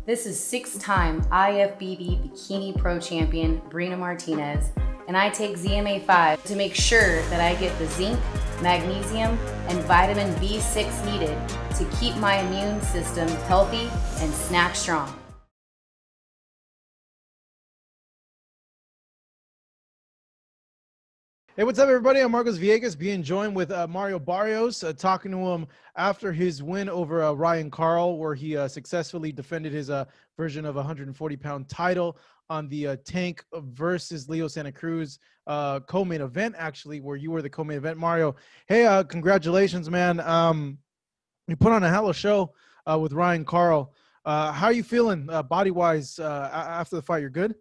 This is six-time IFBB Bikini Pro Champion Brina Martinez, and I take ZMA5 to make sure that I get the zinc, magnesium, and vitamin B6 needed to keep my immune system healthy and snack strong. Hey, what's up, everybody? I'm Marcos Villegas, being joined with Mario Barrios, talking to him after his win over Ryan Karl, where he successfully defended his version of a 140-pound title on the Tank versus Leo Santa Cruz co-main event, actually, where you were the co-main event. Mario, hey, congratulations, man. You put on a hell of a show with Ryan Karl. How are you feeling body-wise after the fight? You're good?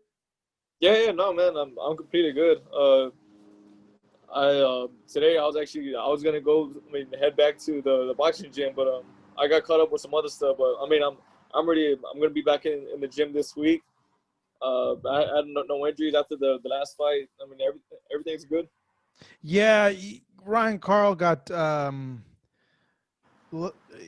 Yeah, no, man, I'm completely good. I Today I was gonna go, head back to the boxing gym, but I got caught up with some other stuff. But I'm gonna be back in the gym this week. I had no injuries after the last fight. Everything's good. Yeah, Ryan Karl got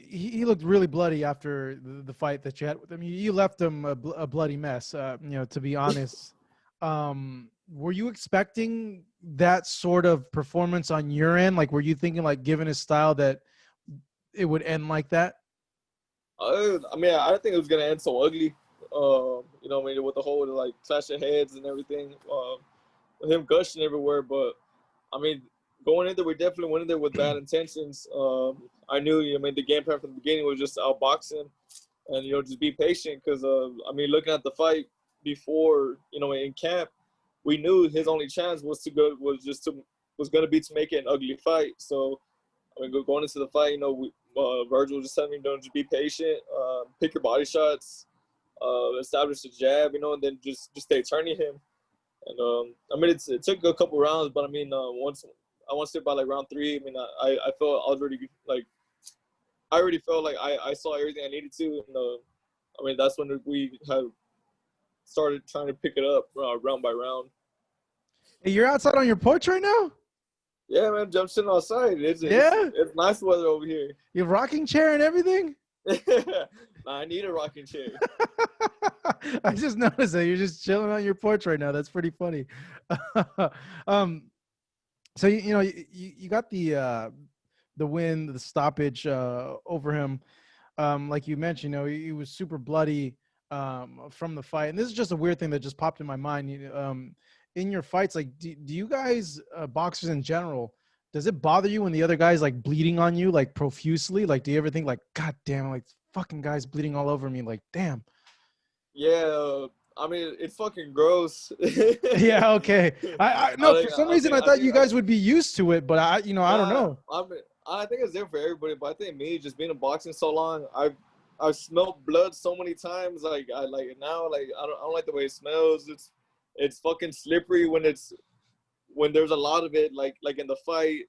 he looked really bloody after the fight that you had with him. You left him a bloody mess. To be honest, were you expecting that sort of performance on your end? Like, were you thinking, like, given his style, that it would end like that? I didn't think it was gonna end so ugly. With the whole like clash of heads and everything, with him gushing everywhere. But I mean, going in there, we definitely went in there with bad intentions. I knew, the game plan from the beginning was just outbox him and just be patient because looking at the fight before, in camp, we knew his only chance was going to be to make it an ugly fight. So going into the fight, Virgil just telling me, just be patient, pick your body shots, establish the jab, and then just stay turning him. And it took a couple rounds, but once I want to say by like round three, I felt I was already like I already felt like I saw everything I needed to, and that's when we had started trying to pick it up round by round. Hey, you're outside on your porch right now? Yeah, man, I'm sitting outside. Yeah, It's nice weather over here. you have rocking chair and everything. Nah, I need a rocking chair. I just noticed that you're just chilling on your porch right now. That's pretty funny. um, so you got the win, the stoppage over him. Like you mentioned, he was super bloody from the fight, and this is just a weird thing that just popped in my mind. In your fights, like, do you guys, boxers in general, does it bother you when the other guy's like bleeding on you like profusely? Like, do you ever think like, God damn, like fucking guy's bleeding all over me? Like, damn. Yeah, it's fucking gross. Yeah, okay. I no, for some reason I thought you I guys would be used to it, but I don't Nah, know. I think it's different for everybody, but I think me just being in boxing so long, I've smelled blood so many times. Like I like it now. Like I don't like the way it smells. It's fucking slippery when there's a lot of it. Like in the fight,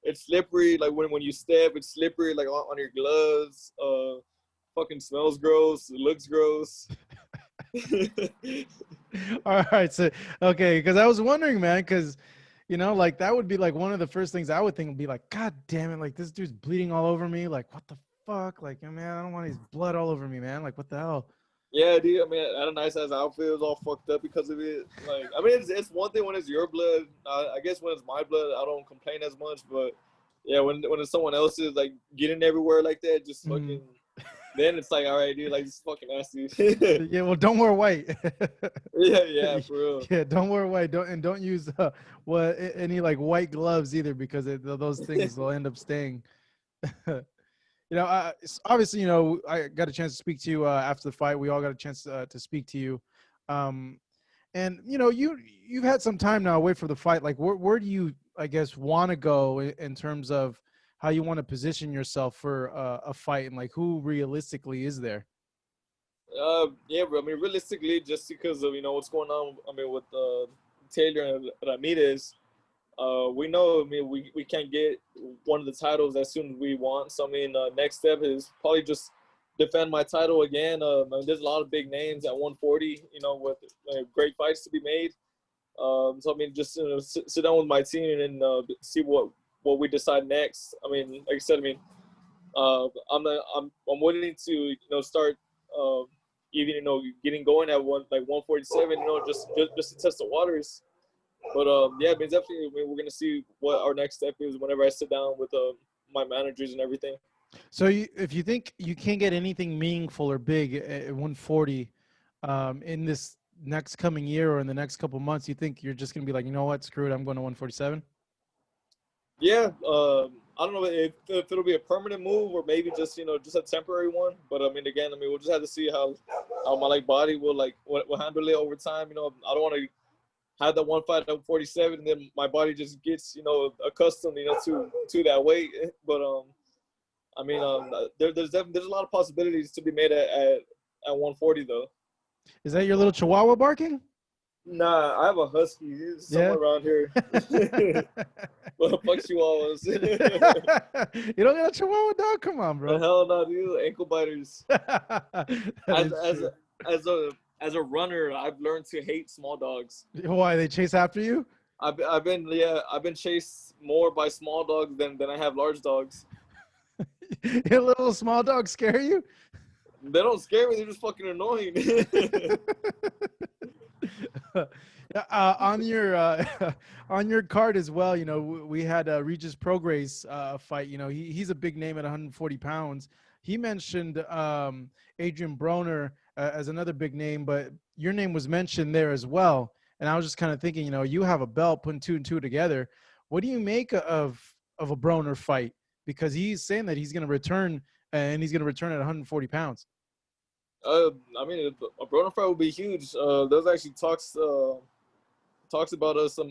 it's slippery. Like when you step, it's slippery. Like on your gloves. Fucking smells gross. It looks gross. All right, so okay, because I was wondering, man, because like that would be like one of the first things I would think would be like, God damn it, like this dude's bleeding all over me. Like, what the fuck? Like, man, I don't want his blood all over me, man. Like, what the hell? Yeah, dude. I had a nice ass outfit. It was all fucked up because of it. Like, it's one thing when it's your blood. I guess when it's my blood, I don't complain as much. But yeah, when it's someone else's, like getting everywhere like that, just Mm. fucking. Then it's like, all right, dude, like it's fucking nasty. Yeah, well, don't wear white. Yeah, for real. Yeah, don't wear white. Don't use any like white gloves either, because those things will end up staying. Obviously, I got a chance to speak to you after the fight. We all got a chance to speak to you. Um, and you've had some time now away from the fight. Like, where do you, I guess, want to go in terms of how you want to position yourself for a fight, and like who realistically is there? Yeah, bro. Realistically, just because of what's going on. With Taylor and Ramirez, we know. We can't get one of the titles as soon as we want. So next step is probably just defend my title again. There's a lot of big names at 140. With great fights to be made. So just sit down with my team and see what we decide next. Like I said, I'm willing to start even getting going at 147, just to test the waters. But yeah, I mean, definitely, we're gonna see what our next step is whenever I sit down with my managers and everything. So if you think you can't get anything meaningful or big at 140 in this next coming year or in the next couple months, you think you're just gonna be like, you know what, screw it, I'm going to 147? Yeah, I don't know if it'll be a permanent move or maybe just just a temporary one. But I mean, again, we'll just have to see how my body will will handle it over time. I don't want to have that one fight at 47 and then my body just gets accustomed to that weight. But I mean, there's a lot of possibilities to be made at 140 though. Is that your little chihuahua barking? Nah, I have a husky. He's somewhere around here. Well, fuck chihuahuas. You don't got a chihuahua dog? Come on, bro. The hell no, dude. Ankle biters. As a runner, I've learned to hate small dogs. Why, they chase after you? I've been chased more by small dogs than I have large dogs. Your little small dogs scare you? They don't scare me. They're just fucking annoying. On your card as well, we had Regis Prograis fight. He's a big name at 140 pounds. He mentioned Adrien Broner as another big name, but your name was mentioned there as well. And I was just kind of thinking, you have a belt, putting 2 and 2 together. What do you make of a Broner fight? Because he's saying that he's going to return, and he's going to return at 140 pounds. I mean, a Broner fight would be huge. There's actually talks about us. I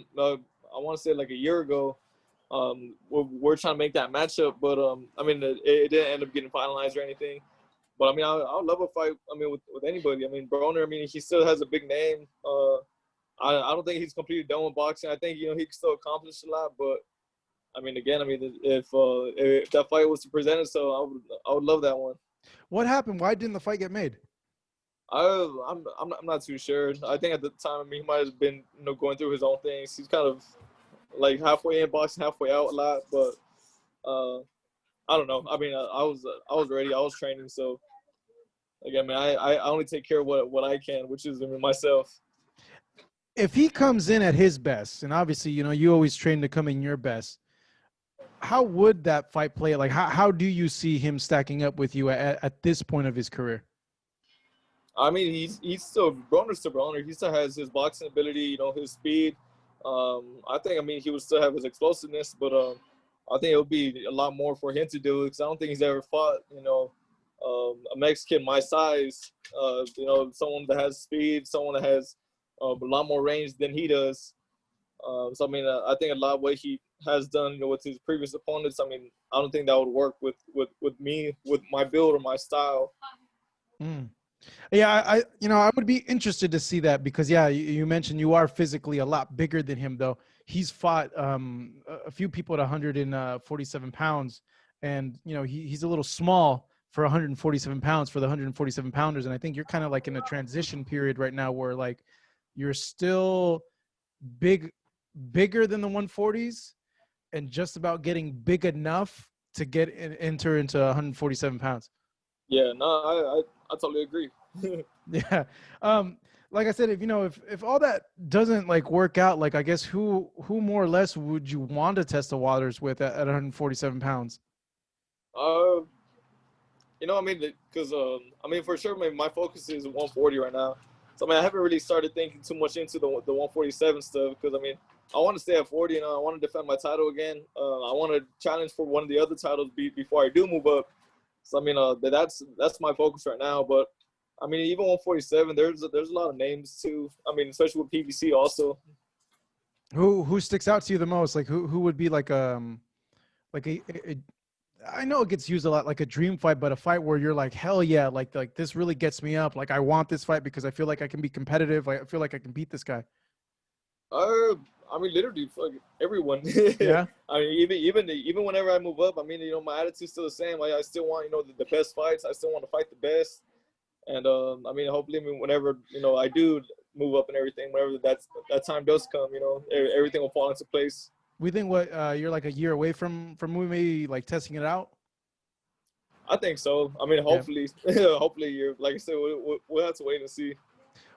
want to say like a year ago. We're trying to make that matchup, but I mean, it didn't end up getting finalized or anything. But I mean, I would love a fight. I mean, with anybody. I mean, Broner. I mean, he still has a big name. I don't think he's completely done with boxing. I think he can still accomplish a lot. But I mean, again, I mean, if that fight was to present itself, I would love that one. What happened? Why didn't the fight get made? I'm not too sure. I think at the time, I mean, he might have been going through his own things. He's kind of like halfway in boxing, halfway out a lot. But I don't know. I mean, I was ready. I was training. So again, man, I only take care of what I can, which is myself. If he comes in at his best, and obviously, you always train to come in your best, how would that fight play? Like, how do you see him stacking up with you at this point of his career? I mean, he's still Broner's still Broner. He still has his boxing ability, his speed. I think, I mean, he would still have his explosiveness, but I think it would be a lot more for him to do because I don't think he's ever fought, a Mexican my size, someone that has speed, someone that has a lot more range than he does. So, I mean, I think a lot of what he has done, with his previous opponents, I mean, I don't think that would work with me, with my build or my style. Mm. Yeah, I would be interested to see that because, yeah, you mentioned you are physically a lot bigger than him, though. He's fought a few people at 147 pounds, and, he's a little small for 147 pounds for the 147 pounders. And I think you're kind of like in a transition period right now where, like, you're still bigger than the 140s and just about getting big enough to enter into 147 pounds. Yeah, no, I totally agree. Yeah. Like I said, if all that doesn't work out, I guess who more or less would you want to test the waters with at 147 pounds? I mean, because I mean, for sure, my focus is 140 right now. So I mean, I haven't really started thinking too much into the 147 stuff because I mean, I want to stay at 40 and I want to defend my title again. I want to challenge for one of the other titles before I do move up. So I mean, that's my focus right now. But I mean, even 147, there's a lot of names too. I mean, especially with PBC also. Who sticks out to you the most? Like who would be like a I know it gets used a lot, like a dream fight, but a fight where you're like, hell yeah, like this really gets me up. Like I want this fight because I feel like I can be competitive. I feel like I can beat this guy. I mean, literally, fuck everyone. Yeah. I mean, even whenever I move up, I mean, my attitude's still the same. Like, I still want, the best fights. I still want to fight the best. And I mean, hopefully, whenever I do move up and everything, whenever that time does come, everything will fall into place. We think you're like a year away from maybe like testing it out. I think so. I mean, hopefully, hopefully you're like I said. We'll have to wait and see.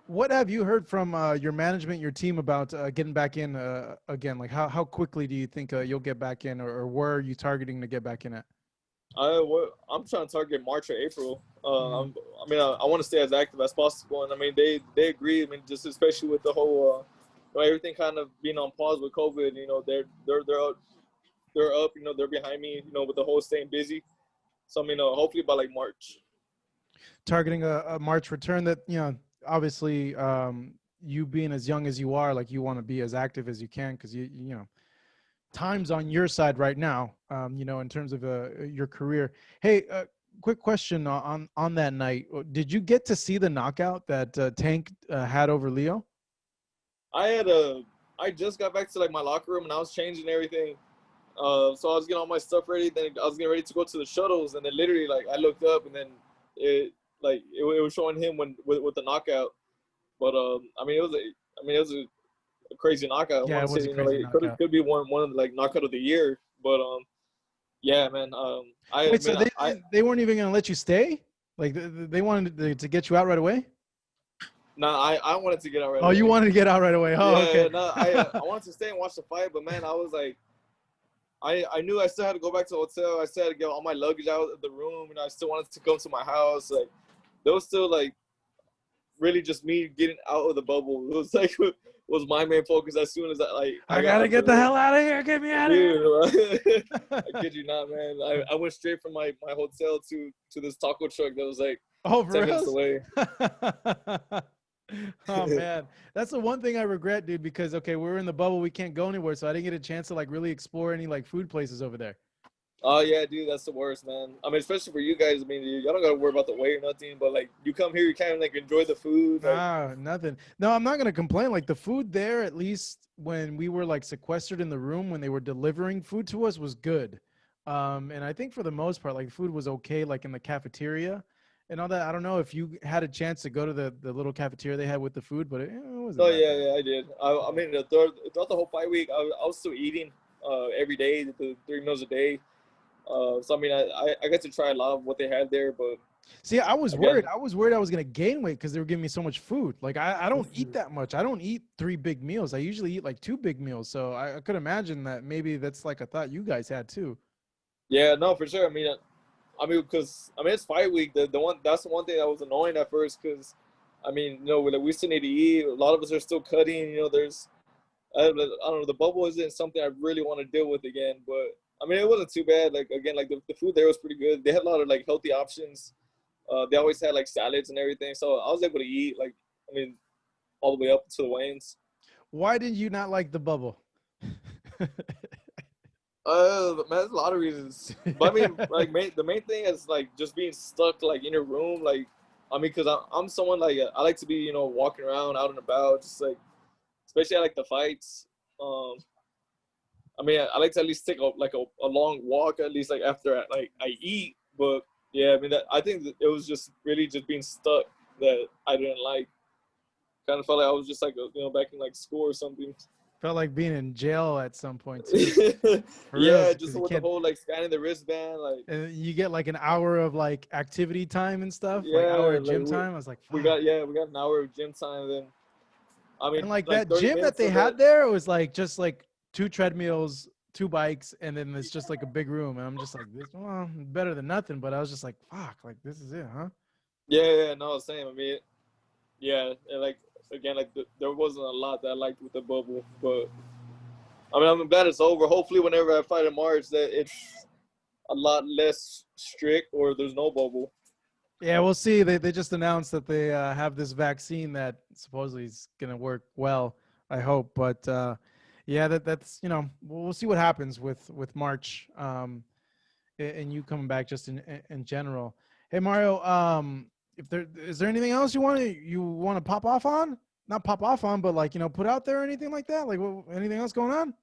What have you heard from your management, your team about getting back in again? Like how quickly do you think you'll get back in, or where are you targeting to get back in at? I'm trying to target March or April. I want to stay as active as possible, and I mean they agree. I mean, just especially with the whole everything kind of being on pause with COVID. You know, they're up. You know, they're behind me. You know, with the whole staying busy. So I mean, hopefully by like March. Targeting a March return. That obviously you being as young as you are, like you want to be as active as you can because you know. Time's on your side right now, in terms of your career. Hey, quick question on that night. Did you get to see the knockout that Tank had over Leo? I just got back to like my locker room and I was changing everything. So I was getting all my stuff ready. Then I was getting ready to go to the shuttles, and then literally like I looked up and then it was showing him with the knockout. But I mean it was a crazy knockout. Yeah, it was a crazy knockout. Could be one of the like knockout of the year. But yeah, man. They weren't even gonna let you stay. Like they wanted to get you out right away. No, I wanted to get out right away. Oh, you wanted to get out right away. Oh, yeah, okay. No, I wanted to stay and watch the fight, but man, I was like, I knew I still had to go back to the hotel. I still had to get all my luggage out of the room, and I still wanted to come to my house. Like, there was still like really just me getting out of the bubble. It was like was my main focus. As soon as I gotta get the hell out of here. Get me out of here. I kid you not, man. I went straight from my hotel to this taco truck that was like 10 minutes away. Oh man, that's the one thing I regret, dude, because we're in the bubble, we can't go anywhere, so I didn't get a chance to like really explore any like food places over there. Oh yeah, dude, that's the worst, man. I mean, especially for you guys. I mean, y'all don't gotta worry about the weight or nothing, but like you come here, you kind of like enjoy the food. Like, nothing. No, I'm not gonna complain. Like the food there, at least when we were like sequestered in the room when they were delivering food to us, was good. And I think for the most part, like food was okay, like in the cafeteria and all that. I don't know if you had a chance to go to the little cafeteria they had with the food, but it wasn't. Oh yeah, I did. I mean, throughout the whole fight week, I was still eating every day, the 3 meals a day. So I mean, I got to try a lot of what they had there, but see, I was worried. I was worried I was gonna gain weight because they were giving me so much food. Like I don't eat that much. I don't eat 3 big meals. I usually eat like 2 big meals. So I could imagine that maybe that's like a thought you guys had too. Yeah, no, for sure. I mean, because it's fight week. That's the one thing that was annoying at first because, I mean, we still need to eat. A lot of us are still cutting. There's, I don't know, the bubble isn't something I really want to deal with again. But I mean, it wasn't too bad. Like again, like the food there was pretty good. They had a lot of like healthy options. They always had like salads and everything, so I was able to eat. Like, I mean, all the way up to the weigh-ins. Why did you not like the bubble? Man, there's a lot of reasons. But I mean, like, the main thing is like just being stuck like in your room. Like, I mean, because I'm someone like I like to be walking around out and about, just like, especially I like the fights. I mean, I like to at least take a long walk at least like after I eat. But yeah, I mean I think that it was just really just being stuck that I didn't like. Kind of felt like I was just like back in like school or something. Felt like being in jail at some point too. Yeah, just with the whole like scanning the wristband, like. And you get like an hour of like activity time and stuff. Yeah, like hour of gym time. I was like, fuck. we got an hour of gym time. Then, I mean, and like that gym that they had there was like just like 2 treadmills, 2 bikes, and then it's just like a big room. And I'm just like, this better than nothing. But I was just like, fuck, like this is it, huh? Yeah, no, same. I mean, yeah, and like. Again, like there wasn't a lot that I liked with the bubble, but I mean, I'm glad it's over. Hopefully, whenever I fight in March, that it's a lot less strict or there's no bubble. Yeah, we'll see. They just announced that they have this vaccine that supposedly is going to work well, I hope. But yeah, that's we'll see what happens with March and you coming back just in general. Hey, Mario, is there anything else you want to pop off on? Not pop off on, but like put out there or anything like that. Like anything else going on?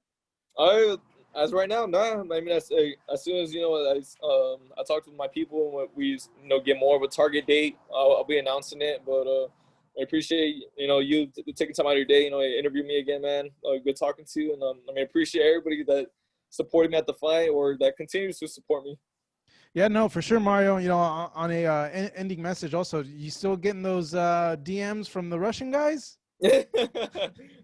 As right now, no. I mean, as soon as I talked with my people and we get more of a target date, I'll be announcing it. But I appreciate you taking time out of your day, interview me again, man. Good talking to you, and I mean, appreciate everybody that supported me at the fight or that continues to support me. Yeah, no, for sure, Mario. You know, on a ending message, also, you still getting those DMs from the Russian guys?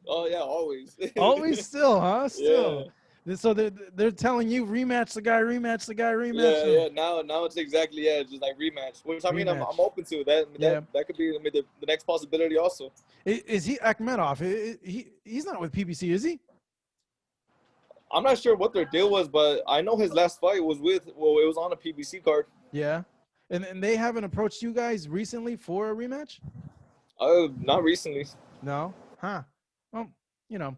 Oh yeah, always. Always, still, huh? Yeah. Still. So they're telling you rematch the guy, rematch the guy, rematch Yeah, him, yeah. Now it's exactly, yeah, just like rematch. Which I mean, I'm rematch. open to that. I mean, Yeah. that could be, I mean, the next possibility also. Is he Akhmedov? He's not with PBC, is he? I'm not sure what their deal was, but I know his last fight was with, well, it was on a PBC card. Yeah. And they haven't approached you guys recently for a rematch? Not recently. No? Huh. Well, you know,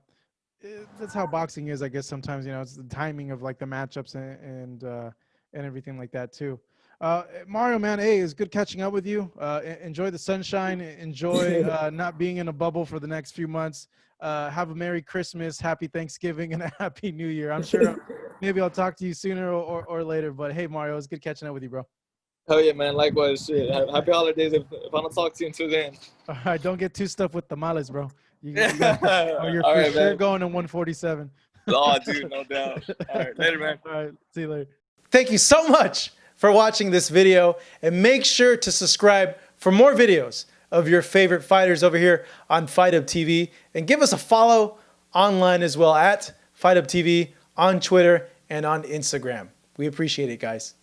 that's how boxing is, I guess. Sometimes, it's the timing of like the matchups and everything like that too. Mario, man, hey, it's good catching up with you. Enjoy the sunshine. Enjoy not being in a bubble for the next few months. Have a Merry Christmas, Happy Thanksgiving, and a Happy New Year. I'm sure maybe I'll talk to you sooner or later. But hey, Mario, it's good catching up with you, bro. Hell yeah, man. Likewise. Shit. Happy holidays if I don't talk to you until then. All right, don't get too stuffed with tamales, bro. You got, or you're All for right, sure man. going to 147. Oh, dude, no doubt. All right, later, man. All right, see you later. Thank you so much for watching this video, and make sure to subscribe for more videos of your favorite fighters over here on Fight Up TV, and give us a follow online as well at Fight Up TV on Twitter and on Instagram. We appreciate it, guys.